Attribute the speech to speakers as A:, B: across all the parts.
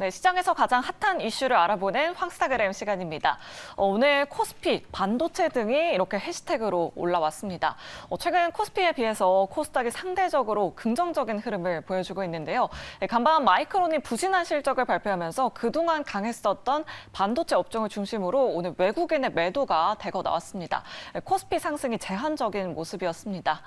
A: 네, 시장에서 가장 핫한 이슈를 알아보는 황스타그램 시간입니다. 오늘 코스피, 반도체 등이 이렇게 해시태그로 올라왔습니다. 최근 코스피에 비해서 코스닥이 상대적으로 긍정적인 흐름을 보여주고 있는데요. 간밤 마이크론이 부진한 실적을 발표하면서 그동안 강했었던 반도체 업종을 중심으로 오늘 외국인의 매도가 대거 나왔습니다. 코스피 상승이 제한적인 모습이었습니다.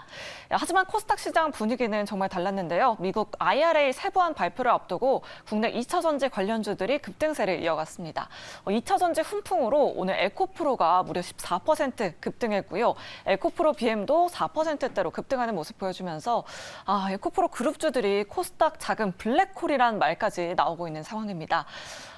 A: 하지만 코스닥 시장 분위기는 정말 달랐는데요. 미국 IRA 세부안 발표를 앞두고 국내 2차전지 관련주들이 급등세를 이어갔습니다. 2차전지 훈풍으로 오늘 에코프로가 무려 14% 급등했고요. 에코프로 BM도 4%대로 급등하는 모습 보여주면서 에코프로 그룹주들이 코스닥 작은 블랙홀이란 말까지 나오고 있는 상황입니다.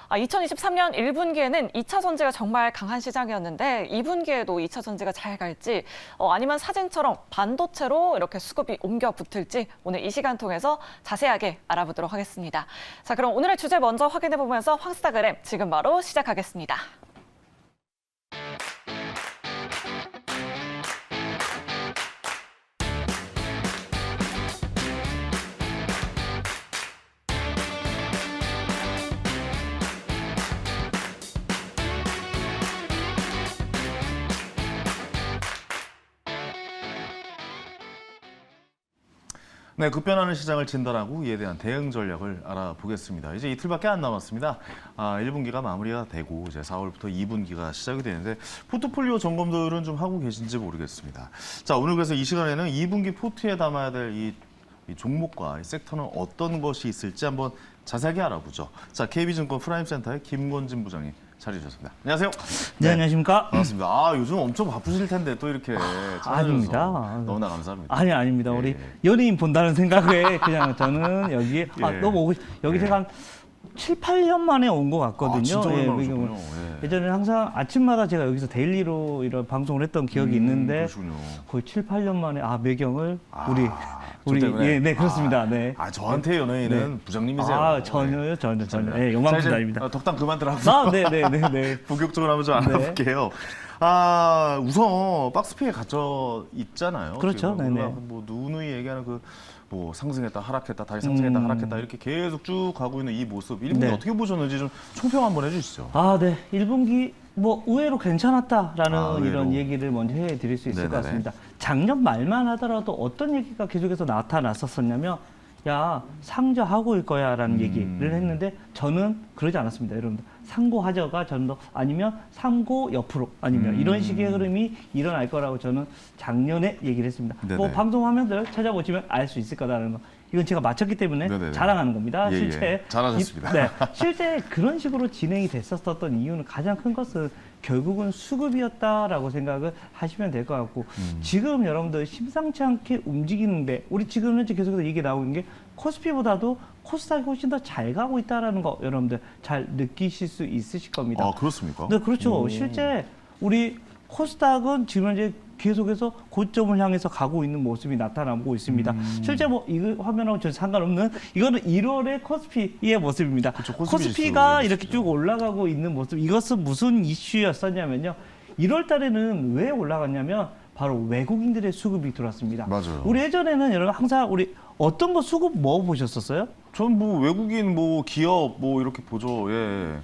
A: 2023년 1분기에는 2차 전지가 정말 강한 시장이었는데 2분기에도 2차 전지가 잘 갈지 아니면 사진처럼 반도체로 이렇게 수급이 옮겨 붙을지 오늘 이 시간 통해서 자세하게 알아보도록 하겠습니다. 자, 그럼 오늘의 주제 먼저 확인해 보면서 황스타그램 지금 바로 시작하겠습니다.
B: 네, 급변하는 시장을 진단하고 이에 대한 대응 전략을 알아보겠습니다. 이제 이틀밖에 안 남았습니다. 1분기가 마무리가 되고 이제 4월부터 2분기가 시작이 되는데 포트폴리오 점검들은 좀 하고 계신지 모르겠습니다. 자, 오늘 그래서 이 시간에는 2분기 포트에 담아야 될 이 종목과 이 섹터는 어떤 것이 있을지 한번 자세하게 알아보죠. 자, KB증권 프라임센터의 김건진 부장님 자리해주셨습니다. 안녕하세요.
C: 네, 안녕하십니까.
B: 반갑습니다. 요즘 엄청 바쁘실 텐데 또 이렇게
C: 아닙니다.
B: 너무나 감사합니다.
C: 아닙니다.
B: 예.
C: 우리 연예인 본다는 생각에 그냥 저는 여기에 너무 오고 여기 제가 한 7, 8년 만에 온 것 같거든요.
B: 진짜 오랜만에
C: 예,
B: 오셨군요.
C: 예전에는 항상 아침마다 제가 여기서 데일리로 이런 방송을 했던 기억이 있는데
B: 그러시군요.
C: 거의 7, 8년 만에 매경을
B: 저
C: 우리
B: 때문에?
C: 네, 그렇습니다. 네.
B: 저한테 연예인은 부장님이세요.
C: 전혀요. 네, 영광입니다.
B: 덕담 그만들 하고
C: 네.
B: 본격적으로 한번 좀 알아볼게요. 우선 박스피에 갇혀 있잖아요.
C: 그렇죠.
B: 지금
C: 네네.
B: 뭐 누누이 얘기하는 뭐 상승했다 하락했다 다시 상승했다 하락했다 이렇게 계속 쭉 가고 있는 이 모습 1분기
C: 네.
B: 어떻게 보셨는지 좀 총평 한번 해주시죠.
C: 네. 1분기 의외로 괜찮았다라는
B: 의외로.
C: 이런 얘기를 먼저 해드릴 수 있을
B: 네네네.
C: 것 같습니다. 작년 말만 하더라도 어떤 얘기가 계속해서 나타났었냐면 상저하고 올 거야라는 얘기를 했는데 저는 그러지 않았습니다. 여러분들 상고하저가 저는 더 아니면 상고 옆으로 아니면 이런 식의 흐름이 일어날 거라고 저는 작년에 얘기를 했습니다.
B: 네네.
C: 방송 화면들 찾아보시면 알 수 있을 거라는 거. 이건 제가 맞췄기 때문에
B: 네네네.
C: 자랑하는 겁니다.
B: 예,
C: 실제
B: 잘하셨습니다.
C: 실제 그런 식으로 진행이 됐었던 이유는 가장 큰 것은 결국은 수급이었다라고 생각을 하시면 될 것 같고 지금 여러분들 심상치 않게 움직이는데 우리 지금 현재 계속해서 얘기 나오는 게 코스피보다도 코스닥이 훨씬 더 잘 가고 있다라는 거 여러분들 잘 느끼실 수 있으실 겁니다.
B: 그렇습니까?
C: 네, 그렇죠. 실제 우리 코스닥은 지금 현재 계속해서 고점을 향해서 가고 있는 모습이 나타나고 있습니다. 실제 이거 화면하고 전 상관없는 이거는 1월의 코스피의 모습입니다.
B: 그렇죠, 코스피
C: 코스피가
B: 지수.
C: 이렇게 쭉 올라가고 있는 모습. 이것은 무슨 이슈였었냐면요. 1월 달에는 왜 올라갔냐면 바로 외국인들의 수급이 들어왔습니다.
B: 맞아요.
C: 우리 예전에는 여러분 항상 우리 어떤 거 수급 보셨었어요?
B: 전 외국인 기업 이렇게 보죠. 예.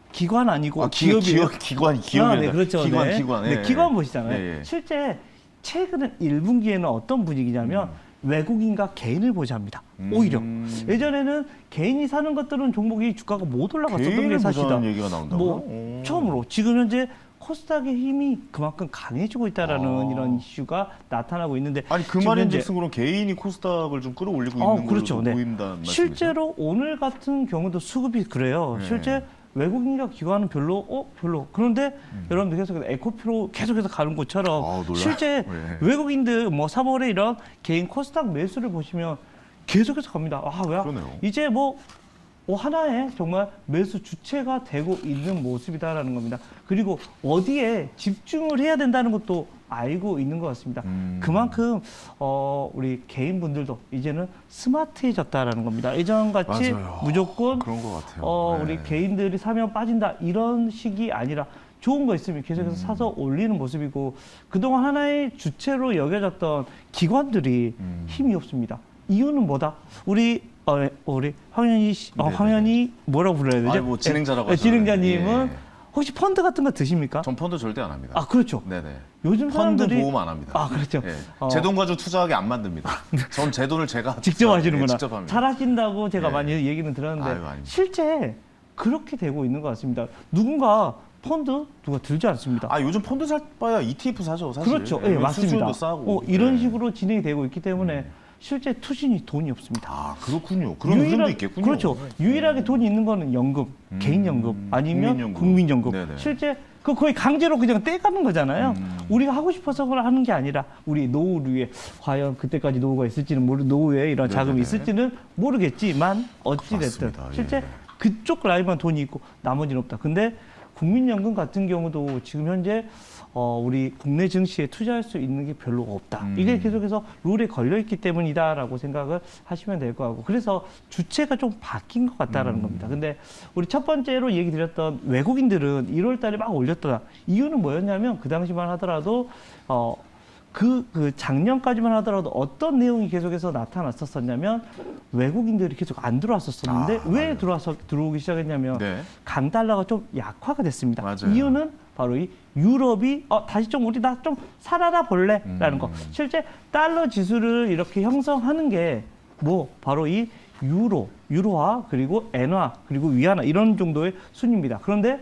C: 기관 아니고
B: 기업이에요. 기관이
C: 네, 그렇죠.
B: 기관.
C: 네, 기관 보시잖아요.
B: 예.
C: 실제 최근 1분기에는 어떤 분위기냐면 외국인과 개인을 보자합니다. 오히려 예전에는 개인이 사는 것들은 종목이 주가가 못 올라갔었던 게
B: 개인을
C: 사실이다.
B: 보자는 얘기가 나온다고요?
C: 처음으로 지금 현재 코스닥의 힘이 그만큼 강해지고 있다라는 이런 이슈가 나타나고 있는데
B: 그 말인즉슨 그럼 개인이 코스닥을 좀 끌어올리고 있는
C: 그렇죠.
B: 걸로 보인다는 말씀이세요?
C: 실제로 오늘 같은 경우도 수급이 그래요.
B: 네.
C: 실제 외국인과 기관은 별로. 그런데 여러분들 계속해서 에코프로 계속해서 가는 것처럼 실제 외국인들 3월에 이런 개인 코스닥 매수를 보시면 계속해서 갑니다.
B: 그러네요.
C: 이제 하나의 정말 매수 주체가 되고 있는 모습이다라는 겁니다. 그리고 어디에 집중을 해야 된다는 것도 알고 있는 것 같습니다. 그만큼 우리 개인분들도 이제는 스마트해졌다라는 겁니다. 예전같이
B: 맞아요.
C: 무조건
B: 그런 것 같아요.
C: 우리 개인들이 사면 빠진다 이런 식이 아니라 좋은 거 있으면 계속해서 사서 올리는 모습이고 그동안 하나의 주체로 여겨졌던 기관들이 힘이 없습니다. 이유는 뭐다? 우리 우리 황현희 씨,
B: 네네네.
C: 황현희 뭐라고 불러야 되죠?
B: 아니, 뭐 진행자라고
C: 진행자님은
B: 하잖아요.
C: 혹시 펀드 같은 거 드십니까?
B: 전 펀드 절대 안 합니다.
C: 아, 그렇죠.
B: 네네.
C: 요즘
B: 펀드
C: 사람들이
B: 보험 안 합니다.
C: 아, 그렇죠.
B: 예. 제 돈 가지고 투자하게 안 만듭니다. 전 제 돈을 제가
C: 직접
B: 투자하게,
C: 하시는구나.
B: 예, 직접 합니다.
C: 잘하신다고 제가
B: 예.
C: 많이 얘기는 들었는데
B: 아유, 아닙니다.
C: 실제 그렇게 되고 있는 것 같습니다. 누군가 펀드 누가 들지 않습니다.
B: 아 요즘 펀드 살 바야 ETF 사죠 사실.
C: 그렇죠. 예, 맞습니다.
B: 수수료도 싸고.
C: 이런
B: 예.
C: 식으로 진행이 되고 있기 때문에 실제 투신이 돈이 없습니다.
B: 아 그렇군요. 그런 흐름도 있겠군요.
C: 그렇죠. 유일하게 돈이 있는 거는 연금, 개인연금 아니면 국민연금.
B: 네네.
C: 실제 그 거의 강제로 그냥 떼가는 거잖아요. 우리가 하고 싶어서 그걸 하는 게 아니라 우리 노후를 과연 그때까지 노후가 있을지는 노후에 이런 자금이
B: 네네네.
C: 있을지는 모르겠지만 어찌됐든
B: 맞습니다.
C: 실제
B: 예.
C: 그쪽 라인만 돈이 있고 나머지는 없다. 근데 국민연금 같은 경우도 지금 현재 우리 국내 증시에 투자할 수 있는 게 별로 없다. 이게 계속해서 룰에 걸려 있기 때문이다라고 생각을 하시면 될 것 같고, 그래서 주체가 좀 바뀐 것 같다라는 겁니다. 근데 우리 첫 번째로 얘기 드렸던 외국인들은 1월 달에 막 올렸다. 이유는 뭐였냐면 그 당시만 하더라도 그 작년까지만 하더라도 어떤 내용이 계속해서 나타났었냐면 외국인들이 계속 안 들어왔었는데 왜 들어오기 시작했냐면
B: 네.
C: 강달러가 좀 약화가 됐습니다.
B: 맞아요.
C: 이유는 바로 이 유럽이 다시 좀 우리 나 좀 살아나 볼래라는 거. 실제 달러 지수를 이렇게 형성하는 게 뭐 바로 이 유로화 그리고 엔화 그리고 위안화 이런 정도의 순입니다. 그런데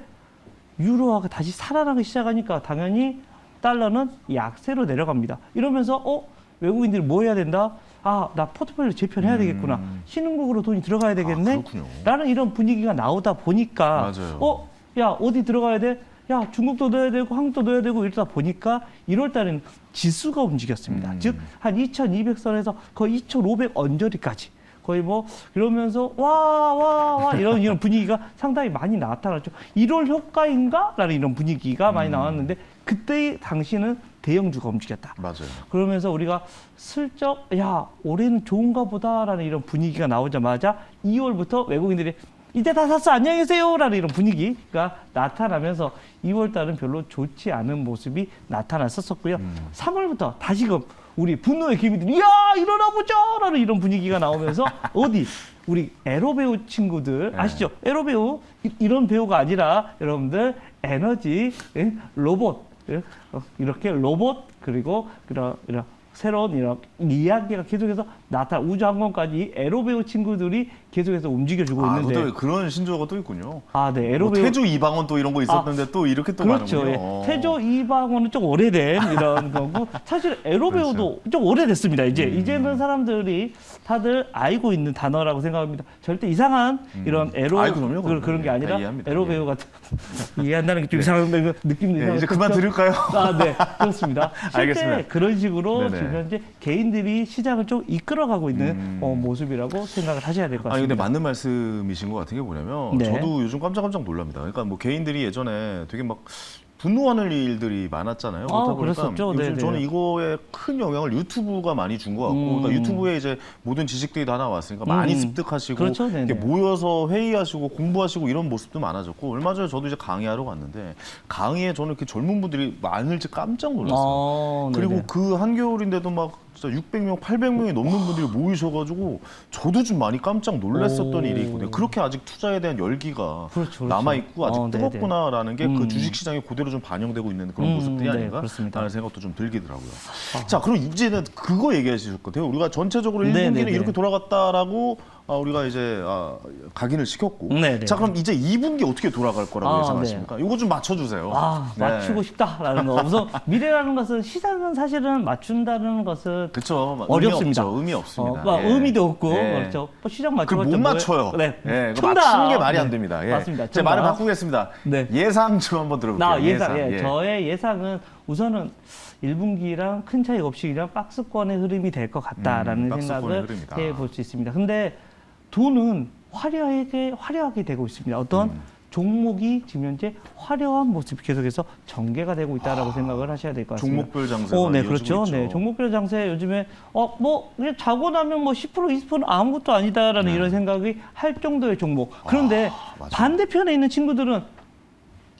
C: 유로화가 다시 살아나기 시작하니까 당연히 달러는 약세로 내려갑니다. 이러면서 외국인들이 뭐 해야 된다? 아, 나 포트폴리오 재편해야 되겠구나. 신흥국으로 돈이 들어가야 되겠네.
B: 그렇군요.
C: 라는 이런 분위기가 나오다 보니까
B: 맞아요.
C: 야, 어디 들어가야 돼? 야, 중국도 넣어야 되고 한국도 넣어야 되고 이러다 보니까 1월 달에는 지수가 움직였습니다. 즉 한 2200선에서 거의 2500 언저리까지 거의 뭐 이러면서 와 이런 분위기가 상당히 많이 나타났죠. 1월 효과인가? 라는 이런 분위기가 많이 나왔는데 그때 당시는 대형주가 움직였다.
B: 맞아요.
C: 그러면서 우리가 슬쩍 야 올해는 좋은가 보다라는 이런 분위기가 나오자마자 2월부터 외국인들이 이제 다 샀어 안녕히 계세요라는 이런 분위기가 나타나면서 2월 달은 별로 좋지 않은 모습이 나타났었고요. 3월부터 다시금 우리 분노의 기미들이 야 일어나 보자라는 이런 분위기가 나오면서 우리 에로 배우 친구들 아시죠? 에로 배우 이런 배우가 아니라 여러분들 에너지 로봇 이렇게 로봇 그리고 이런 새로운 이런 이야기가 계속해서 우주항공까지 이 에로 배우 친구들이 계속해서 움직여주고 있는데
B: 또 그런 신조어가 또 있군요.
C: 네, 에로 배우
B: 태조 이방원 또 이런 거 있었는데 또 이렇게 또
C: 그렇죠.
B: 가는군요.
C: 예. 태조 이방원은 좀 오래된 이런 거고 사실 에로 배우도 좀 오래됐습니다. 이제는 사람들이 다들 알고 있는 단어라고 생각합니다. 절대 이상한 이런 에로
B: 그럼요.
C: 그런 게 아니라
B: 이해합니다.
C: 에로 배우 같은 이해한다는 게 좀 이상한 느낌도 이상하고
B: 이제 그만 들을까요?
C: 네, 그렇습니다. 실제
B: 알겠습니다.
C: 그런 식으로
B: 네네.
C: 지금 현재 개인들이 시장을 좀 이끌어가고 있는 모습이라고 생각을 하셔야 될 것 같습니다.
B: 근데 맞는 말씀이신 것 같은 게 뭐냐면
C: 네.
B: 저도 요즘 깜짝깜짝 놀랍니다. 그러니까 뭐 개인들이 예전에 되게 막 분노하는 일들이 많았잖아요. 그렇다 보니까
C: 그랬었죠.
B: 요즘
C: 네네.
B: 저는 이거에 큰 영향을 유튜브가 많이 준 것 같고, 그러니까 유튜브에 이제 모든 지식들이 다 나왔으니까 많이 습득하시고
C: 그렇죠. 네네.
B: 이렇게 모여서 회의하시고 공부하시고 이런 모습도 많아졌고, 얼마 전에 저도 이제 강의하러 갔는데 강의에 저는 이렇게 젊은 분들이 많을지 깜짝 놀랐어요. 그리고
C: 네네.
B: 그 한겨울인데도 막 진짜 600명, 800명이 넘는 분들이 모이셔가지고 저도 좀 많이 깜짝 놀랐었던 일이 있거든요. 그렇게 아직 투자에 대한 열기가
C: 그렇죠.
B: 남아있고 아직
C: 네네.
B: 뜨겁구나라는 게 그 주식시장에 그대로 좀 반영되고 있는 그런 모습들이
C: 네,
B: 아닌가
C: 그렇습니다.
B: 라는 생각도 좀 들기더라고요. 자, 그럼 이제는 그거 얘기하실 것 같아요. 우리가 전체적으로 1분기는
C: 네네네.
B: 이렇게 돌아갔다라고 우리가 이제 각인을 시켰고,
C: 네네.
B: 자, 그럼 이제 2분기 어떻게 돌아갈 거라고
C: 네.
B: 예상하십니까? 이거 좀 맞춰주세요. 네.
C: 맞추고 싶다라는 거. 우선 미래라는 것은 시장은 사실은 맞춘다는 것은
B: 그렇죠.
C: 어렵습니다.
B: 의미 없습니다. 예.
C: 의미도 없고
B: 예.
C: 그렇죠. 시장
B: 그걸
C: 맞춰봤자
B: 못 맞춰요.
C: 네,
B: 예, 그거
C: 정답.
B: 맞추는 게 말이 안
C: 네.
B: 됩니다. 예.
C: 맞습니다.
B: 제 말을
C: 정답.
B: 바꾸겠습니다.
C: 네.
B: 예상 좀 한번 들어볼게요.
C: 예상.
B: 예.
C: 저의 예상은 우선은 1분기랑 큰 차이 없이 그냥 박스권의 흐름이 될 것 같다라는
B: 박스권의
C: 생각을
B: 흐름이다.
C: 해볼 수 있습니다. 근데 돈은 화려하게 되고 있습니다. 어떤 종목이 지금 현재 화려한 모습이 계속해서 전개가 되고 있다라고 생각을 하셔야 될 것 같습니다.
B: 종목별 장세가
C: 네,
B: 이어지고
C: 그렇죠.
B: 있죠.
C: 네, 종목별 장세 요즘에 그냥 자고 나면 뭐 10%, 20%는 아무것도 아니다라는 이런 생각이 할 정도의 종목. 그런데
B: 맞아요.
C: 반대편에 있는 친구들은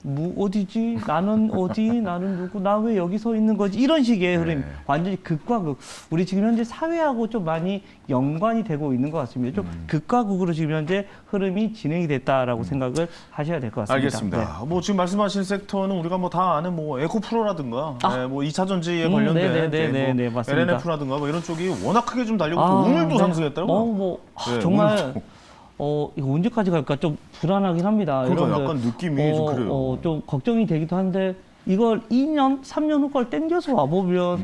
C: 어디지? 나는 어디? 나는 누구? 나 왜 여기 서 있는 거지? 이런 식의 흐름,
B: 네.
C: 완전히 극과 극. 우리 지금 현재 사회하고 좀 많이 연관이 되고 있는 것 같습니다. 좀 극과 극으로 지금 현재 흐름이 진행이 됐다라고 생각을 하셔야 될 것 같습니다.
B: 알겠습니다.
C: 네.
B: 뭐 지금 말씀하신 섹터는 우리가 뭐 다 아는 뭐 에코프로라든가 뭐 2차 전지에 관련된
C: 네,
B: 뭐
C: 맞습니다.
B: LNF라든가 뭐 이런 쪽이 워낙 크게 좀 달리고
C: 아,
B: 또 오늘도
C: 네.
B: 상승했더라고요. 네,
C: 정말
B: 오늘도.
C: 이거 언제까지 갈까 좀 불안하긴 합니다.
B: 그러니까
C: 여러분들,
B: 약간 느낌이 좀 그래요.
C: 좀 걱정이 되기도 한데 이걸 2년, 3년 후걸 땡겨서 와보면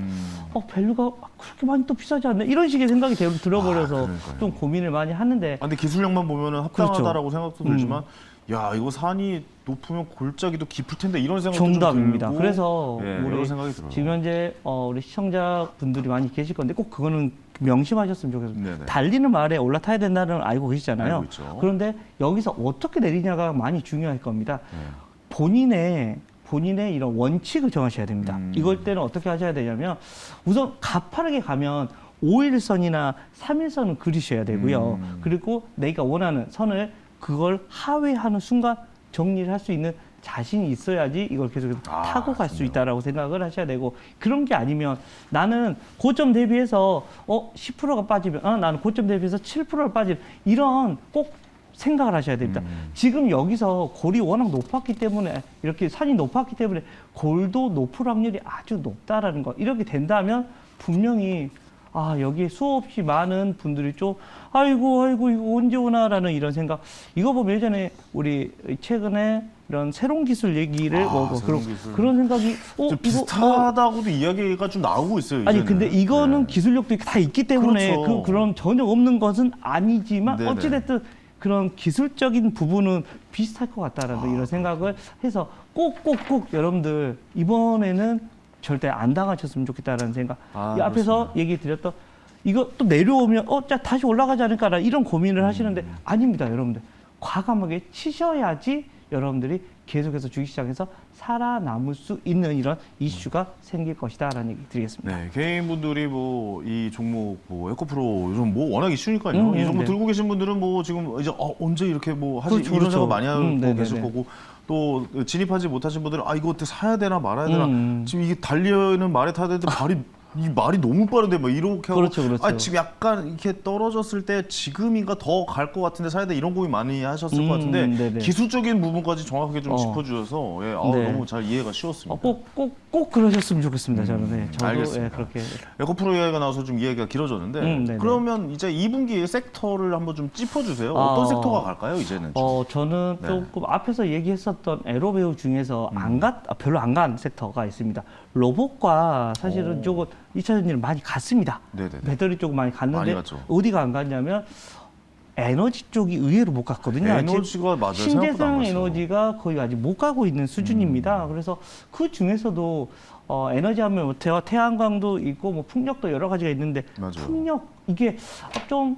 C: 밸류가 그렇게 많이 또 비싸지 않네 이런 식의 생각이 들어버려서
B: 그러니까요.
C: 좀 고민을 많이 하는데
B: 근데 기술력만 보면은 합당하다라고
C: 그렇죠.
B: 생각도 들지만 야 이거 산이 높으면 골짜기도 깊을 텐데 이런 생각도
C: 정답입니다.
B: 좀 들고
C: 그래서
B: 예,
C: 우리
B: 여러 생각이 들어요.
C: 지금 현재 우리 시청자분들이 많이 계실 건데 꼭 그거는 명심하셨으면 좋겠습니다.
B: 네네.
C: 달리는 말에 올라타야 된다는 걸 알고 계시잖아요.
B: 알고 있죠.
C: 그런데 여기서 어떻게 내리냐가 많이 중요할 겁니다.
B: 네.
C: 본인의 이런 원칙을 정하셔야 됩니다. 이걸 때는 어떻게 하셔야 되냐면 우선 가파르게 가면 5일선이나 3일선은 그리셔야 되고요. 그리고 내가 원하는 선을 그걸 하회하는 순간 정리를 할 수 있는 자신이 있어야지 이걸 계속 타고 갈 수
B: 좋네요.
C: 있다라고 생각을 하셔야 되고 그런 게 아니면 나는 고점 대비해서 10%가 빠지면 나는 고점 대비해서 7%를 빠지면 이런 꼭 생각을 하셔야 됩니다. 지금 여기서 골이 워낙 높았기 때문에 이렇게 산이 높았기 때문에 골도 높을 확률이 아주 높다라는 거 이렇게 된다면 분명히 여기에 수없이 많은 분들이 좀 아이고 이거 언제 오나라는 이런 생각 이거 보면 예전에 우리 최근에 이런 새로운 기술 얘기를
B: 새로운 기술.
C: 그런 생각이
B: 좀
C: 이거
B: 비슷하다고도 이야기가 좀 나오고 있어요.
C: 아니
B: 이제는.
C: 근데 이거는
B: 네.
C: 기술력도 다 있기 때문에
B: 그렇죠.
C: 그런 전혀 없는 것은 아니지만
B: 네네.
C: 어찌됐든 그런 기술적인 부분은 비슷할 것 같다라는 이런 생각을 해서 꼭 여러분들 이번에는 절대 안 당하셨으면 좋겠다라는 생각. 이 앞에서
B: 그렇습니다.
C: 얘기 드렸던 이거 또 내려오면 자 다시 올라가지 않을까라 이런 고민을 하시는데 아닙니다, 여러분들. 과감하게 치셔야지 여러분들이 계속해서 주식시장에서 살아남을 수 있는 이런 이슈가 생길 것이다라는 얘기 드리겠습니다.
B: 네, 개인분들이 뭐 이 종목 뭐 에코프로 요즘 뭐 워낙 이슈니까요. 이 종목
C: 네.
B: 들고 계신 분들은 뭐 지금 이제 언제 이렇게 뭐 하지
C: 그렇죠,
B: 이런
C: 그렇죠.
B: 생각 많이 하고
C: 네네네.
B: 계실 거고 또 진입하지 못하신 분들은 이거 어떻게 사야 되나 말아야 되나 지금 이게 달리는 말에 타야 되는데 이 말이 너무 빠른데 뭐 이렇게 하고
C: 그렇죠.
B: 지금 약간 이렇게 떨어졌을 때 지금인가 더 갈 것 같은데 사야 돼 이런 고민 많이 하셨을 것 같은데
C: 네네.
B: 기술적인 부분까지 정확하게 좀 짚어주셔서
C: 네.
B: 너무 잘 이해가 쉬웠습니다.
C: 꼭 그러셨으면 좋겠습니다. 저는 저도
B: 알겠습니다.
C: 그렇게
B: 에코프로 이야기가 나와서 좀 이야기가 길어졌는데
C: 네네.
B: 그러면 이제 2분기 섹터를 한번 좀 짚어주세요. 어떤 섹터가 갈까요 이제는?
C: 저는
B: 네.
C: 조금 앞에서 얘기했었던 에로배우 중에서 별로 안 간 섹터가 있습니다. 로봇과 사실은 조금 2차 전지는 많이 갔습니다.
B: 네네네.
C: 배터리 쪽은 많이 갔는데
B: 많이 갔죠.
C: 어디가 안 갔냐면 에너지 쪽이 의외로 못 갔거든요.
B: 에너지가 맞아요. 생각보다 안
C: 신재생
B: 갔어요.
C: 에너지가 거의 아직 못 가고 있는 수준입니다. 그래서 그 중에서도 에너지 하면 뭐 태양광도 있고 뭐 풍력도 여러 가지가 있는데
B: 맞아요.
C: 풍력 이게 좀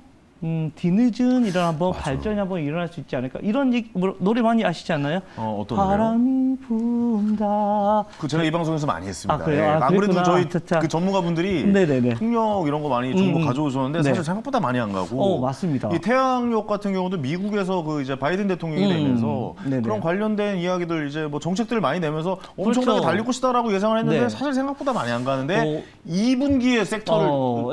C: 뒤늦은 이런 한번
B: 맞아요.
C: 발전이 한번 일어날 수 있지 않을까 이런 얘기 노래 많이 아시지 않나요?
B: 어떤 노래요?
C: 바람이 분다.
B: 그 제가 이 방송에서 많이 했습니다.
C: 그래요?
B: 예, 아무래도
C: 그랬구나.
B: 저희
C: 자.
B: 그 전문가분들이
C: 네네네.
B: 풍력 이런 거 많이 정보 가져오셨는데
C: 네.
B: 사실 생각보다 많이 안 가고
C: 맞습니다.
B: 이 태양력 같은 경우도 미국에서 그 이제 바이든 대통령이 되면서
C: 네네.
B: 그런 관련된 이야기들 이제 뭐 정책들을 많이 내면서 엄청나게
C: 그렇죠.
B: 달릴 것이다라고 예상을 했는데
C: 네.
B: 사실 생각보다 많이 안 가는데 2분기의 섹터를 뭐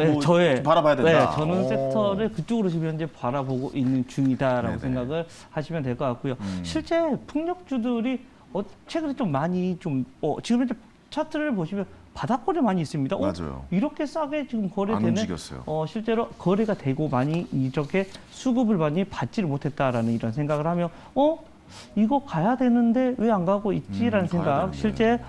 B: 바라봐야 된다.
C: 네, 저는 섹터를 그쪽으로 지금 현재 바라보고 있는 중이다라고
B: 네네.
C: 생각을 하시면 될 것 같고요. 실제 풍력주들이 최근에 좀 많이 지금 현재 차트를 보시면 바닥거리 많이 있습니다.
B: 맞아요.
C: 이렇게 싸게 지금
B: 안
C: 거래되는
B: 움직였어요.
C: 실제로 거래가 되고 많이 이렇게 수급을 많이 받지를 못했다라는 이런 생각을 하면 이거 가야 되는데 왜 안 가고 있지라는
B: 가야
C: 생각.
B: 되는데.
C: 실제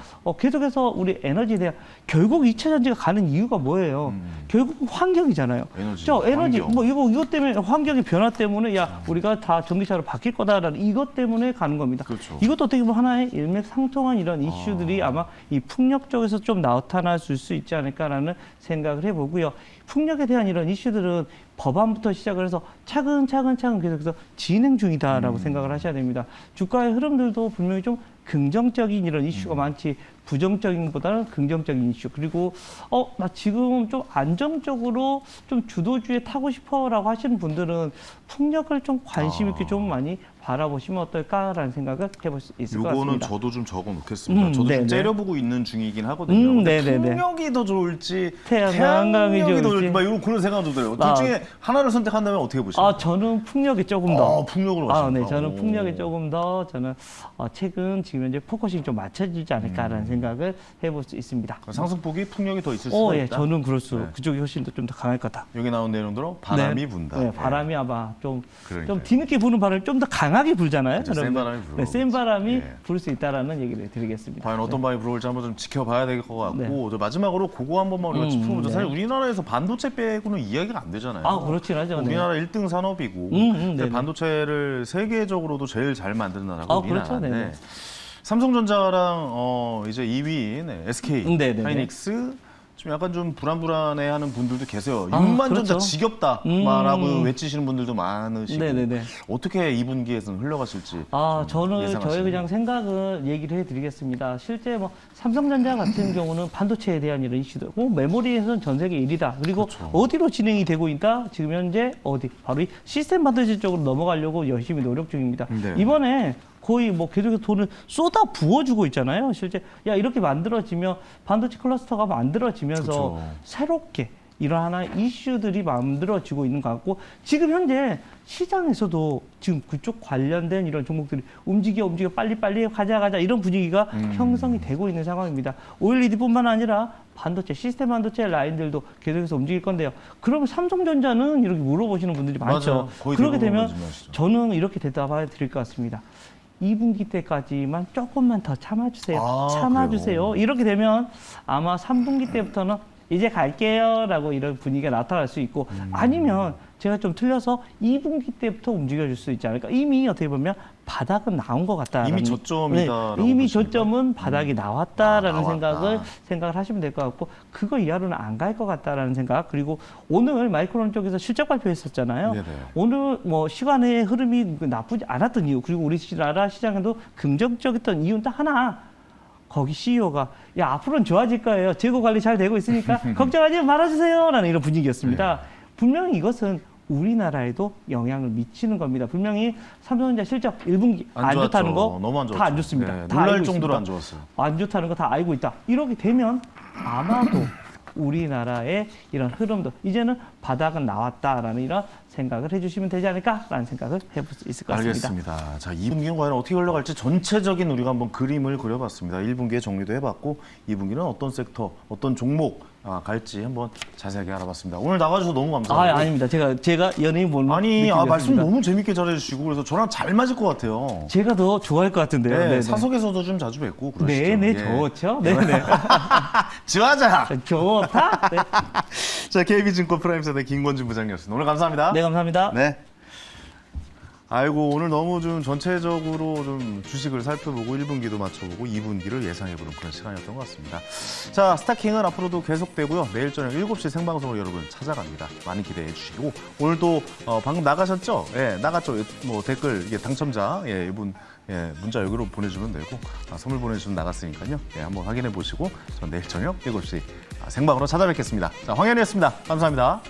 C: 계속해서 우리 에너지에 대한 결국 2차 전지가 가는 이유가 뭐예요? 결국 환경이잖아요.
B: 에너지,
C: 에너지
B: 환경.
C: 뭐 이것 때문에 환경의 변화 때문에 우리가 다 전기차로 바뀔 거다라는 이것 때문에 가는 겁니다.
B: 그렇죠.
C: 이것도 어떻게 보면 하나의 일맥상통한 이런 이슈들이 아마 이 풍력 쪽에서 좀 나타날 수 있지 않을까라는 생각을 해보고요. 풍력에 대한 이런 이슈들은 법안부터 시작을 해서 차근차근 계속해서 진행 중이다라고 생각을 하셔야 됩니다. 주가의 흐름들도 분명히 좀 긍정적인 이런 이슈가 많지 부정적인 것보다는 긍정적인 이슈. 그리고 나 지금 좀 안정적으로 좀 주도주에 타고 싶어라고 하시는 분들은 풍력을 좀 관심 있게 좀 많이 바라보시면 어떨까라는 생각을 해볼 수 있을 것
B: 요거는
C: 같습니다.
B: 저도 좀 적어 놓겠습니다. 저도
C: 네네.
B: 좀 째려보고 있는 중이긴 하거든요. 근데
C: 네네네.
B: 풍력이 더 좋을지
C: 태양광이
B: 더
C: 좋을지.
B: 좋을지 막 이런 그런 생각 좀 들어요.
C: 아.
B: 둘 중에 하나를 선택한다면 어떻게 보십니까?
C: 저는 풍력이 조금 더.
B: 풍력으로 가십니까?
C: 네, 저는
B: 오.
C: 풍력이 조금 더 저는 최근 지금 현재 포커싱이 좀 맞춰지지 않을까라는 생각을 해볼 수 있습니다.
B: 상승폭이 풍력이 더 있을 수가
C: 예,
B: 있다.
C: 저는
B: 네.
C: 그쪽이 훨씬 더 좀 더 강할 거다.
B: 여기 나온 내용대로 바람이
C: 네.
B: 분다.
C: 네, 바람이 아마 좀
B: 그러니까요.
C: 뒤늦게 부는 바람이 좀 더 강하게 불잖아요.
B: 그렇죠. 센 바람이 불어.
C: 네, 센 바람이
B: 예.
C: 불 수 있다라는 얘기를 드리겠습니다.
B: 과연 어떤 바람이 불어올지 한번 좀 지켜봐야 될 것 같고
C: 네.
B: 저 마지막으로 그거 한 번만 우리가 짚어보죠.
C: 네.
B: 사실 우리나라에서 반도체 빼고는 이야기가 안 되잖아요.
C: 그렇긴 하죠. 네.
B: 우리나라 1등 산업이고
C: 네네.
B: 반도체를 세계적으로도 제일 잘 만드는 나라가
C: 그렇죠.
B: 우리나라인데
C: 네네.
B: 삼성전자랑 이제 2위인 SK
C: 네네네.
B: 하이닉스 좀 약간 좀 불안해하는 분들도 계세요. 6만
C: 그렇죠.
B: 전자 지겹다라고 외치시는 분들도 많으시고
C: 네네네.
B: 어떻게 2분기에서는 흘러가실지 좀
C: 저는
B: 예상하시나요?
C: 저의 그냥 생각을 얘기를 해드리겠습니다. 실제 뭐 삼성전자 같은 경우는 반도체에 대한 이런 이슈도 메모리에서는 전 세계 1위다. 그리고
B: 그렇죠.
C: 어디로 진행이 되고 있다? 지금 현재 바로 이 시스템 반도체 쪽으로 넘어가려고 열심히 노력 중입니다.
B: 네.
C: 이번에 거의 뭐 계속해서 돈을 쏟아 부어주고 있잖아요. 실제 이렇게 만들어지면 반도체 클러스터가 만들어지면서
B: 그렇죠.
C: 새롭게 이런 하나의 이슈들이 만들어지고 있는 것 같고 지금 현재 시장에서도 지금 그쪽 관련된 이런 종목들이 움직여 빨리빨리 가자 이런 분위기가 형성이 되고 있는 상황입니다. OLED뿐만 아니라 반도체, 시스템 반도체 라인들도 계속해서 움직일 건데요. 그러면 삼성전자는 이렇게 물어보시는 분들이 많죠.
B: 맞아요. 거의
C: 그렇게
B: 대부분
C: 되면
B: 말씀하시죠.
C: 저는 이렇게 대답해 드릴 것 같습니다. 2분기 때까지만 조금만 더 참아주세요. 참아주세요.
B: 그래요?
C: 이렇게 되면 아마 3분기 때부터는 이제 갈게요 라고 이런 분위기가 나타날 수 있고 아니면 제가 좀 틀려서 2분기 때부터 움직여줄 수 있지 않을까. 이미 어떻게 보면 바닥은 나온 것 같다.
B: 이미 저점이다라고
C: 이미
B: 보십니까?
C: 저점은 바닥이 나왔다라는
B: 나왔다.
C: 생각을 하시면 될 것 같고 그거 이하로는 안 갈 것 같다라는 생각. 그리고 오늘 마이크론 쪽에서 실적 발표했었잖아요.
B: 네네.
C: 오늘 뭐 시간의 흐름이 나쁘지 않았던 이유 그리고 우리나라 시장에도 긍정적이었던 이유는 딱 하나. 거기 CEO가 앞으로는 좋아질 거예요. 재고 관리 잘 되고 있으니까 걱정하지 말아주세요. 라는 이런 분위기였습니다. 분명히 이것은 우리나라에도 영향을 미치는 겁니다. 분명히 삼성전자 실적 1분기 안 좋다는 거
B: 너무 안
C: 다 안
B: 좋았죠.
C: 좋습니다.
B: 네,
C: 다
B: 놀랄
C: 알고
B: 정도로
C: 있습니다.
B: 안 좋았어요.
C: 안 좋다는 거 다 알고 있다. 이렇게 되면 아마도 우리나라의 이런 흐름도 이제는 바닥은 나왔다라는 이런 생각을 해주시면 되지 않을까라는 생각을 해볼 수 있을 것 같습니다.
B: 알겠습니다. 자, 2분기는 과연 어떻게 흘러갈지 전체적인 우리가 한번 그림을 그려봤습니다. 1분기에 정리도 해봤고 2분기는 어떤 섹터, 어떤 종목 갈지 한번 자세하게 알아봤습니다. 오늘 나와주셔서 너무 감사합니다.
C: 아닙니다. 제가 연예인 보는
B: 말씀 너무 재밌게 잘해주시고 그래서 저랑 잘 맞을 것 같아요.
C: 제가 더 좋아할 것 같은데요.
B: 네,
C: 네네.
B: 사석에서도 좀 자주 뵙고 그러시죠.
C: 네네
B: 예.
C: 좋죠. 네네
B: 지화자.
C: 좋다. 네.
B: 자, KB증권 프라임세대 김권진 부장이었습니다. 오늘 감사합니다.
C: 네 감사합니다.
B: 네. 아이고 오늘 너무 좀 전체적으로 좀 주식을 살펴보고 1분기도 맞춰보고 2분기를 예상해보는 그런 시간이었던 것 같습니다. 자, 스타킹은 앞으로도 계속되고요. 내일 저녁 7시 생방송으로 여러분 찾아갑니다. 많이 기대해 주시고 오늘도 방금 나가셨죠? 예, 나갔죠. 뭐 댓글 이게 당첨자 이분 문자 여기로 보내주면 되고 선물 보내주면 나갔으니까요. 한번 확인해 보시고 전 내일 저녁 7시 생방으로 찾아뵙겠습니다. 자, 황현이었습니다. 감사합니다.